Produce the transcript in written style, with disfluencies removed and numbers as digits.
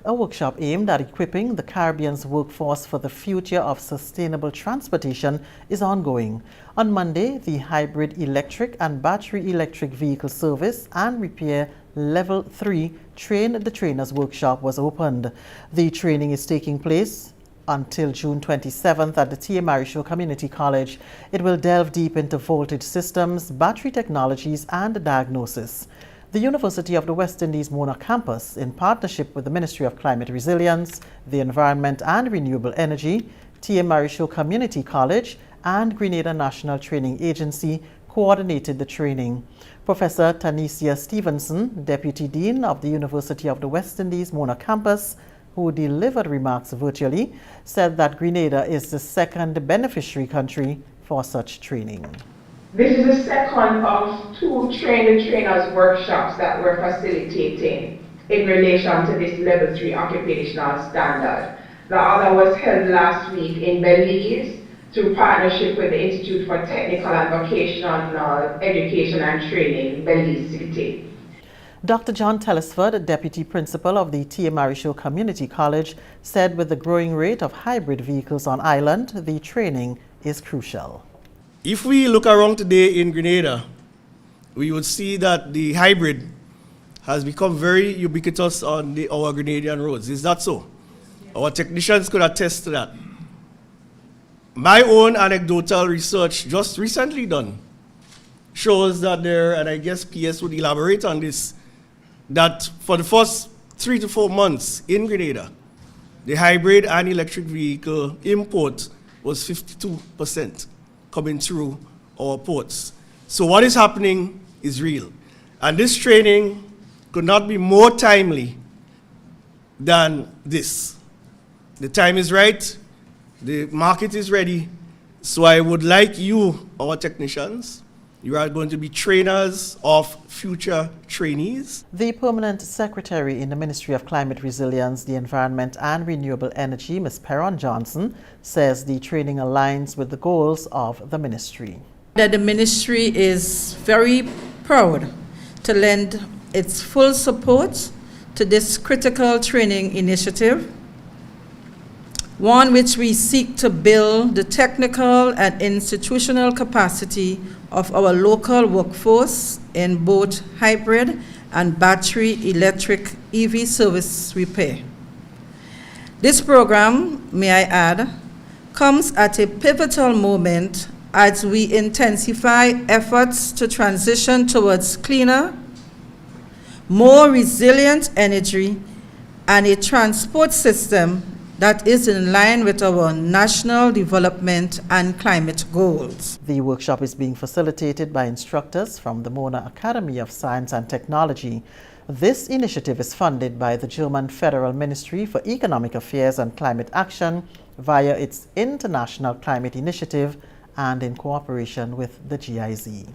A workshop aimed at equipping the Caribbean's workforce for the future of sustainable transportation is ongoing. On Monday, the Hybrid Electric and Battery Electric Vehicle Service and Repair Level 3 Train the Trainers workshop was opened. The training is taking place until June 27th at the Marryshow Community College. It will delve deep into voltage systems, battery technologies, and diagnosis. The University of the West Indies Mona Campus, in partnership with the Ministry of Climate Resilience, the Environment and Renewable Energy, Marryshow Community College, and Grenada National Training Agency, coordinated the training. Professor Tannecia Stephenson, Deputy Dean of the University of the West Indies Mona Campus, who delivered remarks virtually, said that Grenada is the second beneficiary country for such training. This is the second of two Train the Trainers workshops that we're facilitating in relation to this Level 3 occupational standard. The other was held last week in Belize through partnership with the Institute for Technical and Vocational Education and Training, Belize City. Dr. John Telesford, Deputy Principal of the Marryshow Community College, said with the growing rate of hybrid vehicles on island, the training is crucial. If we look around today in Grenada, we would see that the hybrid has become very ubiquitous on our Grenadian roads. Is that so? Our technicians could attest to that. My own anecdotal research, just recently done, shows that there, and I guess PS would elaborate on this, that for the first 3 to 4 months in Grenada, the hybrid and electric vehicle import was 52% coming through our ports. So what is happening is real. And this training could not be more timely than this. The time is right, the market is ready, so I would like you, our technicians, you are going to be trainers of future trainees. The Permanent Secretary in the Ministry of Climate Resilience, the Environment and Renewable Energy, Ms. Perron Johnson, says the training aligns with the goals of the ministry. That the ministry is very proud to lend its full support to this critical training initiative, one which we seek to build the technical and institutional capacity of our local workforce in both hybrid and battery electric EV service repair. This program, may I add, comes at a pivotal moment as we intensify efforts to transition towards cleaner, more resilient energy and a transport system that is in line with our national development and climate goals. The workshop is being facilitated by instructors from the Mona Academy of Science and Technology. This initiative is funded by the German Federal Ministry for Economic Affairs and Climate Action via its International Climate Initiative and in cooperation with the GIZ.